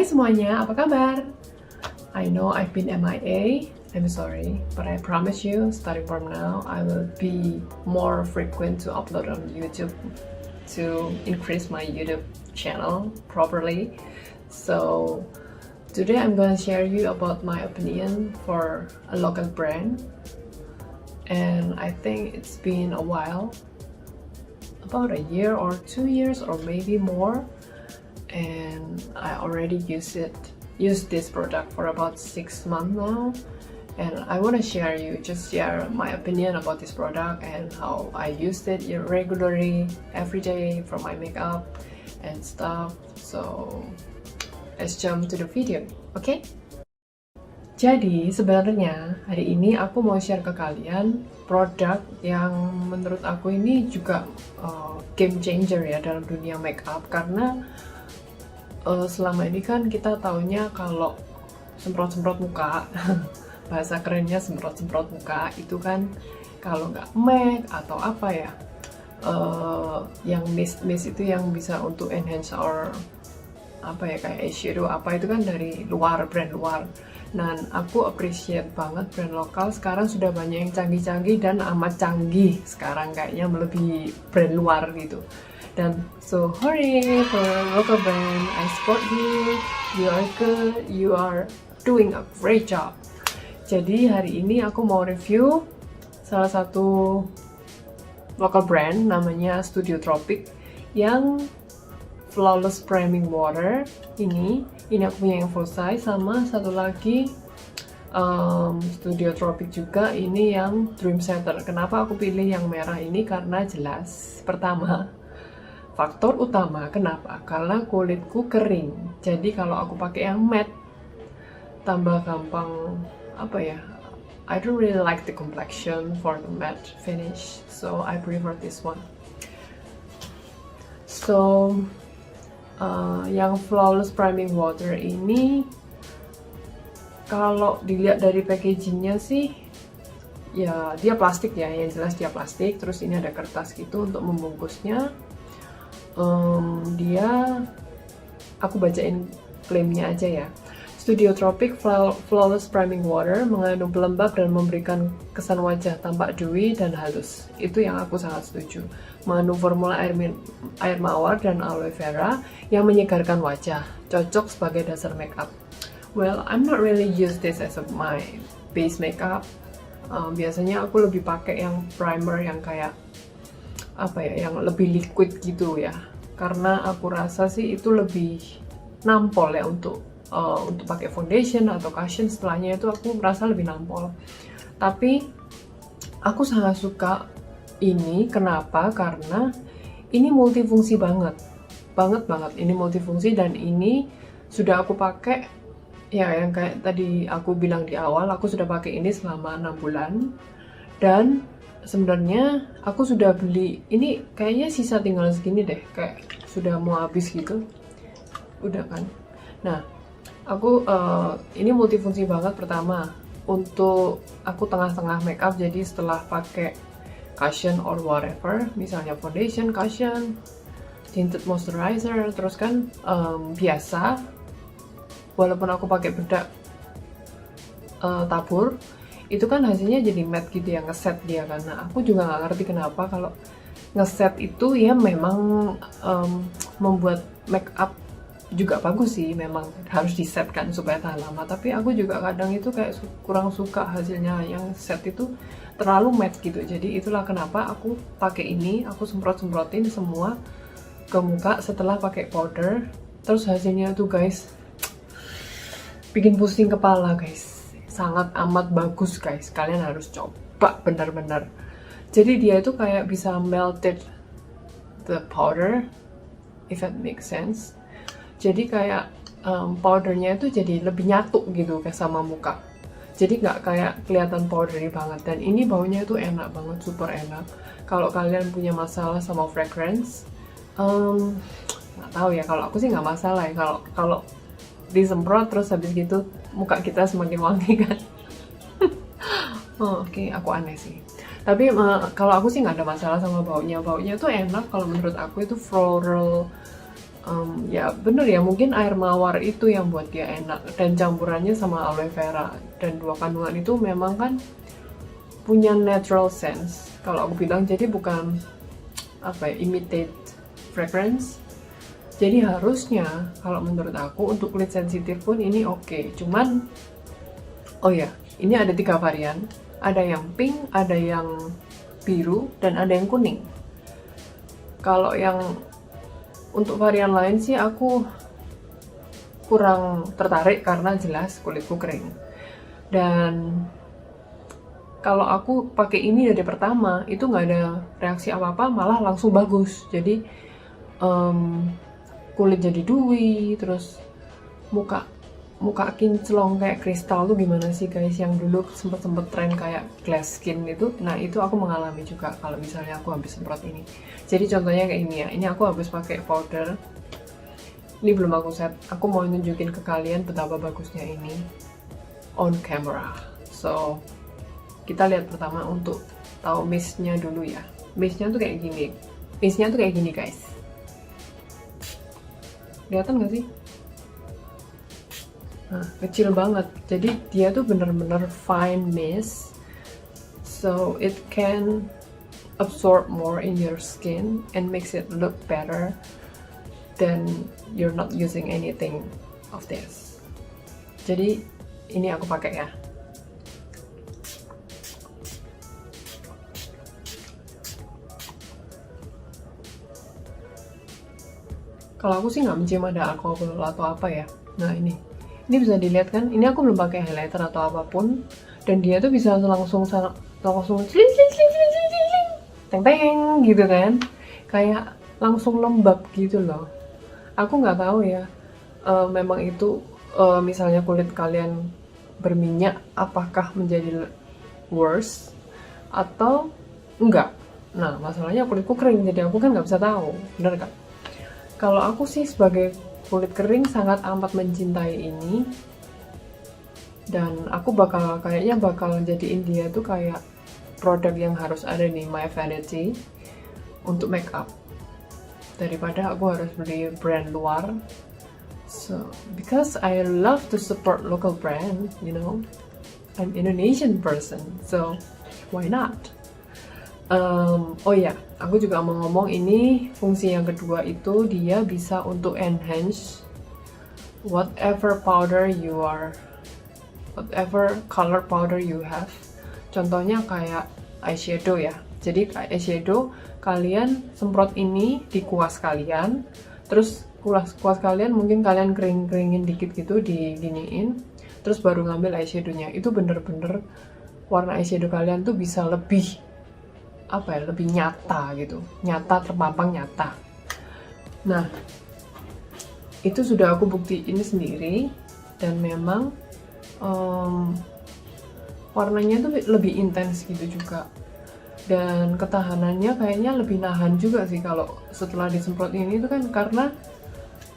Hai semuanya, apa kabar? I know I've been MIA, I'm sorry, but I promise you, starting from now, I will be more frequent to upload on YouTube to increase my YouTube channel properly. So today I'm gonna share you about my opinion for a local brand, and I think it's been a while, about a year or 2 years or maybe more, and I already used this product for about 6 months now, and I want to share my opinion about this product and how I used it regularly every day for my makeup and stuff. So let's jump to the video, okay? Jadi sebenarnya hari ini aku mau share ke kalian produk yang menurut aku ini juga game changer ya dalam dunia makeup, karena selama ini kan kita taunya kalau semprot-semprot muka bahasa kerennya semprot-semprot muka itu kan kalau nggak MAC atau apa ya, yang mist itu yang bisa untuk enhance our apa ya, kayak eyeshadow apa itu kan dari luar, brand luar. Dan aku appreciate banget brand lokal sekarang sudah banyak yang canggih-canggih dan amat canggih sekarang, kayaknya melebihi brand luar gitu. Dan so hooray for local brand, I support you, you are good, you are doing a great job. Jadi hari ini aku mau review salah satu local brand namanya Studio Tropic yang Flawless Priming Water. Ini aku punya yang full size, sama satu lagi Studio Tropic juga, ini yang Dream Center. Kenapa aku pilih yang merah ini? Karena jelas, pertama, faktor utama kenapa? Karena kulitku kering. Jadi kalau aku pakai yang matte tambah gampang apa ya? I don't really like the complexion for the matte finish, so I prefer this one. So yang Flawless Priming Water ini kalau dilihat dari packagingnya sih ya dia plastik ya, yang jelas dia plastik. Terus ini ada kertas gitu untuk membungkusnya. Aku bacain klaimnya aja ya. Studio Tropic Flawless Priming Water mengandung pelembab dan memberikan kesan wajah tampak dewy dan halus. Itu yang aku sangat setuju. Mengandung formula air mawar dan aloe vera yang menyegarkan wajah, cocok sebagai dasar makeup. Well, I'm not really use this as my base makeup. Biasanya aku lebih pakai yang primer yang kayak apa ya, yang lebih liquid gitu ya, karena aku rasa sih itu lebih nampol ya untuk pakai foundation atau cushion. Setelahnya itu aku merasa lebih nampol. Tapi aku sangat suka ini. Kenapa? Karena ini multifungsi banget ini multifungsi, dan ini sudah aku pakai ya, yang kayak tadi aku bilang di awal, aku sudah pakai ini selama 6 bulan, dan sebenarnya aku sudah beli ini kayaknya sisa tinggal segini deh, kayak sudah mau habis gitu, udah kan. Nah, aku ini multifungsi banget. Pertama, untuk aku tengah-tengah makeup, jadi setelah pakai cushion or whatever, misalnya foundation, cushion, tinted moisturizer, terus kan biasa walaupun aku pakai bedak tabur, itu kan hasilnya jadi matte gitu ya, ngeset dia. Karena aku juga nggak ngerti kenapa kalau ngeset itu ya memang membuat makeup juga bagus sih, memang harus diset kan supaya tahan lama. Tapi aku juga kadang itu kayak kurang suka hasilnya yang set itu terlalu matte gitu. Jadi itulah kenapa aku pakai ini, aku semprotin semua ke muka setelah pakai powder. Terus hasilnya tuh guys, bikin pusing kepala guys, sangat amat bagus guys, kalian harus coba benar-benar. Jadi dia itu kayak bisa melted the powder, if that makes sense. Jadi kayak powdernya itu jadi lebih nyatu gitu kayak sama muka, jadi nggak kayak kelihatan powdery banget. Dan ini baunya itu enak banget, super enak. Kalau kalian punya masalah sama fragrance, nggak tahu ya, kalau aku sih nggak masalah ya kalau disemprot terus habis gitu muka kita semakin wangi kan. Oke, aku aneh sih. Tapi kalau aku sih nggak ada masalah sama baunya tuh enak. Kalau menurut aku itu floral Ya bener ya, mungkin air mawar itu yang buat dia enak, dan campurannya sama aloe vera, dan dua kandungan itu memang kan punya natural sense kalau aku bilang, jadi bukan apa ya, imitate fragrance. Jadi harusnya kalau menurut aku untuk kulit sensitif pun ini oke. Cuman oh ya, ini ada 3 varian, ada yang pink, ada yang biru, dan ada yang kuning. Kalau yang untuk varian lain sih aku kurang tertarik karena jelas kulitku kering. Dan kalau aku pakai ini dari pertama itu nggak ada reaksi apa-apa, malah langsung bagus. Jadi kulit jadi dewy, terus muka kinclong kayak kristal tuh gimana sih guys, yang dulu sempet tren kayak glass skin itu. Nah itu aku mengalami juga kalau misalnya aku habis semprot ini. Jadi contohnya kayak ini ya, ini aku habis pakai powder, ini belum aku set, aku mau nunjukin ke kalian betapa bagusnya ini on camera. So kita lihat pertama untuk tahu mistnya dulu ya. Mistnya tuh kayak gini guys, kelihatan gak sih? Nah, kecil banget, jadi dia tuh bener-bener fine mist, so it can absorb more in your skin and makes it look better than you're not using anything of this. Jadi ini aku pakai ya. Kalau aku sih nggak mencium ada alkohol atau apa ya. Nah ini bisa dilihat kan, ini aku belum pakai highlighter atau apapun, dan dia tuh bisa langsung teng gitu kan, kayak langsung lembab gitu loh. Aku nggak tahu ya, memang itu misalnya kulit kalian berminyak apakah menjadi worse atau enggak. Nah masalahnya kulitku kering, jadi aku kan nggak bisa tahu, bener kan? Kalau aku sih sebagai kulit kering sangat amat mencintai ini, dan aku kayaknya bakal jadiin dia tuh kayak produk yang harus ada nih, my vanity untuk makeup, daripada aku harus beli brand luar. So because I love to support local brand, you know, I'm Indonesian person, so why not? Oh ya, aku juga mau ngomong, ini fungsi yang kedua itu dia bisa untuk enhance whatever color powder you have. Contohnya kayak eyeshadow ya. Jadi eyeshadow kalian semprot ini di kuas kalian, terus kuas kalian mungkin kalian keringin dikit gitu, diginiin, terus baru ngambil eyeshadownya. Itu bener-bener warna eyeshadow kalian tuh bisa lebih lebih nyata gitu, terpampang nyata. Nah itu sudah aku buktiin sendiri, dan memang warnanya tuh lebih intens gitu juga, dan ketahanannya kayaknya lebih nahan juga sih kalau setelah disemprot ini tuh kan. Karena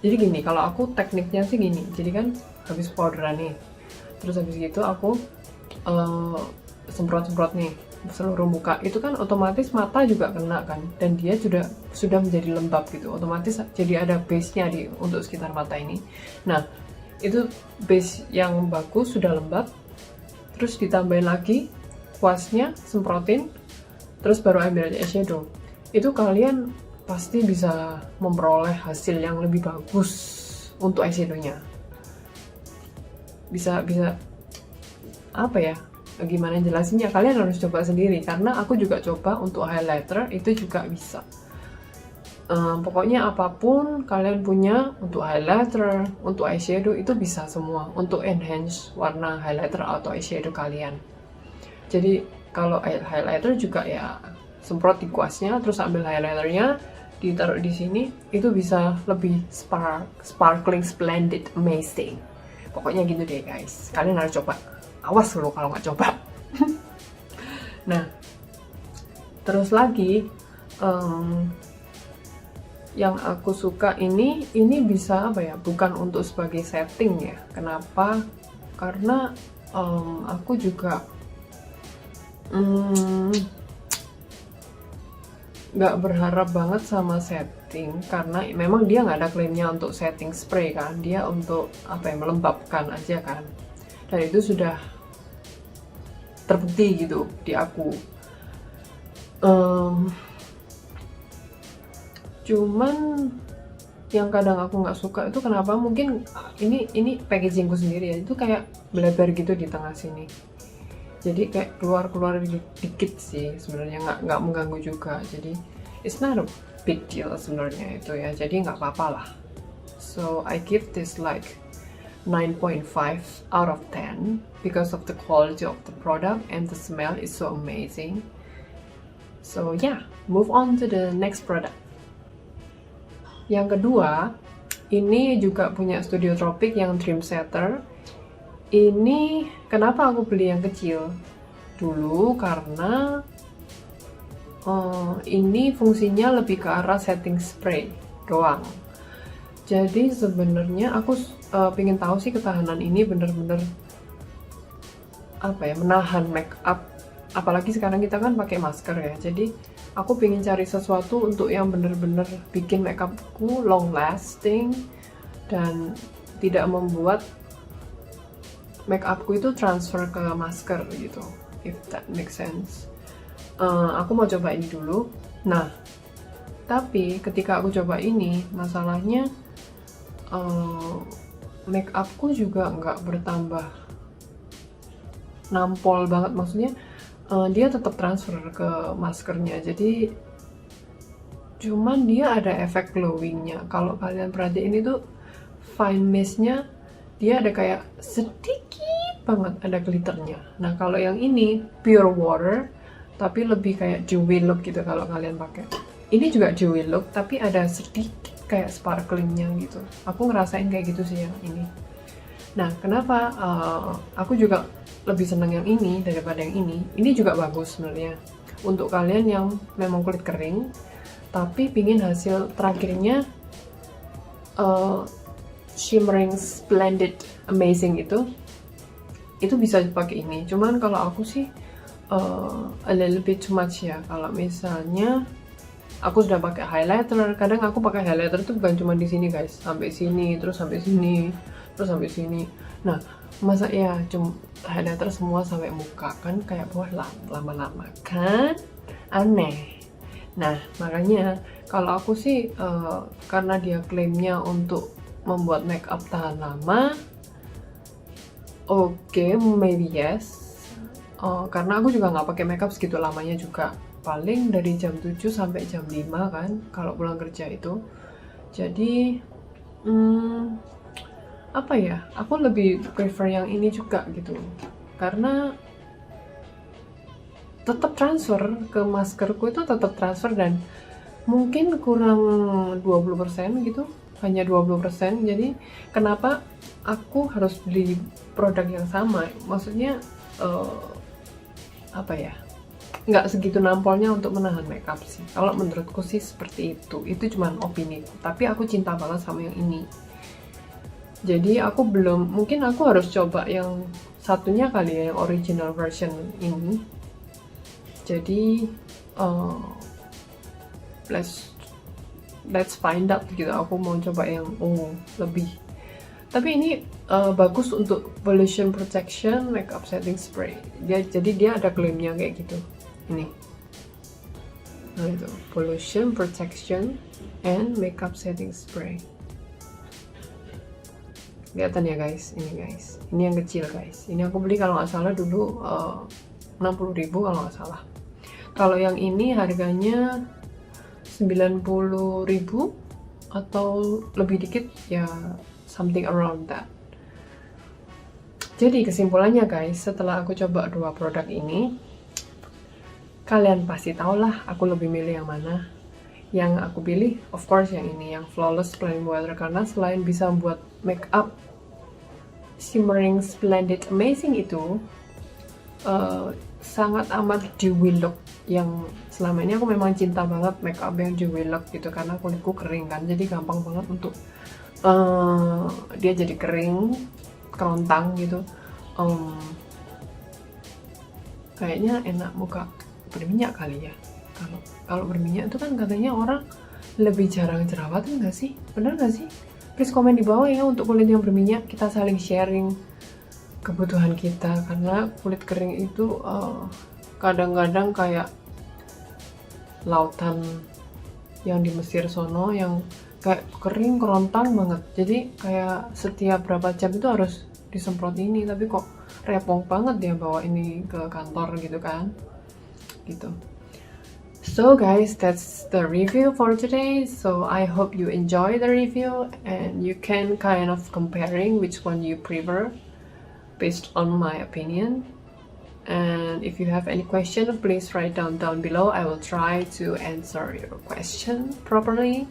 jadi gini, kalau aku tekniknya sih gini, jadi kan habis powderan nih, terus habis gitu aku semprot nih seluruh muka, itu kan otomatis mata juga kena kan, dan dia sudah menjadi lembab gitu, otomatis jadi ada base-nya untuk sekitar mata ini. Nah itu base yang bagus, sudah lembab, terus ditambahin lagi kuasnya, semprotin, terus baru ambil eyeshadow. Itu kalian pasti bisa memperoleh hasil yang lebih bagus untuk eyeshadownya. Bisa apa ya, gimana jelasinnya, kalian harus coba sendiri, karena aku juga coba untuk highlighter itu juga bisa. Pokoknya apapun kalian punya untuk highlighter, untuk eyeshadow, itu bisa semua untuk enhance warna highlighter atau eyeshadow kalian. Jadi kalau highlighter juga ya semprot di kuasnya, terus ambil highlighternya ditaruh di sini, itu bisa lebih sparkling, splendid, amazing. Pokoknya gitu deh guys, kalian harus coba. Awas lo kalau nggak coba. Nah, terus lagi yang aku suka ini bisa bukan untuk sebagai setting ya. Kenapa? Karena aku juga nggak berharap banget sama setting, karena memang dia nggak ada klaimnya untuk setting spray kan, dia untuk apa ya, melembabkan aja kan, dan itu sudah terbukti gitu di aku. Cuman yang kadang aku nggak suka itu kenapa, mungkin ini packagingku sendiri ya, itu kayak bleber gitu di tengah sini, jadi kayak keluar dikit sih sebenarnya, nggak mengganggu juga, jadi it's not a big deal sebenarnya itu ya, jadi nggak apa-apa lah. So I give this like 9.5 out of 10 because of the quality of the product and the smell is so amazing. So yeah, move on to the next product. Yang kedua, ini juga punya Studio Tropic yang Dream Setter. Ini kenapa aku beli yang kecil dulu, karena ini fungsinya lebih ke arah setting spray doang. Jadi sebenarnya aku pengen tahu sih ketahanan ini bener-bener apa ya, menahan make up. Apalagi sekarang kita kan pakai masker ya, jadi aku pengen cari sesuatu untuk yang bener-bener bikin make upku long lasting dan tidak membuat make upku itu transfer ke masker gitu, if that makes sense. Aku mau coba ini dulu. Nah, tapi ketika aku coba ini, masalahnya make upku juga nggak bertambah nampol banget, maksudnya dia tetap transfer ke maskernya, jadi cuman dia ada efek glowingnya. Kalau kalian perhatiin itu fine mist-nya dia ada kayak sedikit banget ada glitternya. Nah kalau yang ini pure water tapi lebih kayak dewy look gitu kalau kalian pakai. Ini juga dewy look tapi ada sedikit kayak sparklingnya gitu. Aku ngerasain kayak gitu sih yang ini. Nah kenapa aku juga lebih seneng yang ini daripada yang ini. Ini juga bagus sebenarnya untuk kalian yang memang kulit kering tapi pingin hasil terakhirnya shimmering, splendid, amazing, itu bisa pakai ini. Cuman kalau aku sih a little bit too much ya. Kalau misalnya aku sudah pakai highlighter, kadang aku pakai highlighter itu bukan cuma di sini guys, sampai sini, terus sampai sini, terus sampai sini. Nah masa ya cuma highlighter semua sampai muka, kan kayak wah lama-lama kan aneh. Nah makanya kalau aku sih karena dia klaimnya untuk membuat make up tahan lama, oke, maybe yes. Karena aku juga nggak pakai makeup segitu lamanya juga, paling dari jam 7 sampai jam 5 kan kalau pulang kerja itu. Jadi apa ya, aku lebih prefer yang ini juga gitu, karena tetap transfer ke maskerku, itu tetap transfer dan mungkin kurang 20% gitu, hanya 20%. Jadi kenapa aku harus beli produk yang sama, maksudnya apa ya, nggak segitu nampolnya untuk menahan makeup sih. Kalau menurutku sih seperti itu cuma opini, tapi aku cinta banget sama yang ini. Jadi aku belum, mungkin aku harus coba yang satunya kali ya, yang original version ini. Jadi let's find out gitu. Aku mau coba yang ungu lebih. Tapi ini bagus untuk pollution protection makeup setting spray. Jadi dia ada klaimnya kayak gitu. Ini. Nah itu, pollution protection and makeup setting spray. Kelihatan ya guys, ini yang kecil guys. Ini aku beli kalau nggak salah dulu 60.000 kalau nggak salah. Kalau yang ini harganya 90.000 atau lebih dikit ya, something around that. Jadi kesimpulannya guys, setelah aku coba dua produk ini, kalian pasti tau lah aku lebih milih yang mana. Yang aku pilih of course yang ini, yang Flawless Plain Water, karena selain bisa buat make up shimmering, splendid, amazing itu sangat amat dewy look, yang selama ini aku memang cinta banget make up yang dewy look gitu, karena kulitku kering kan, jadi gampang banget untuk dia jadi kering, kerontang gitu. Kayaknya enak muka berminyak kali ya. Kalau berminyak itu kan katanya orang lebih jarang jerawatan nggak sih? Bener nggak sih? Please komen di bawah ya untuk kulit yang berminyak, kita saling sharing kebutuhan kita, karena kulit kering itu kadang-kadang kayak lautan yang di Mesir sono yang kayak kering kerontang banget, jadi kayak setiap berapa jam itu harus disemprot ini, tapi kok repot banget dia bawa ini ke kantor gitu kan, gitu. So guys, that's the review for today. So I hope you enjoy the review and you can kind of comparing which one you prefer based on my opinion. And if you have any question, please write down below. I will try to answer your question properly.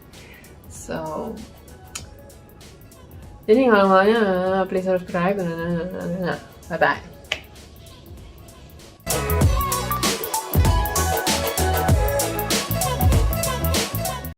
So jadi nggak, please subscribe. Bye bye.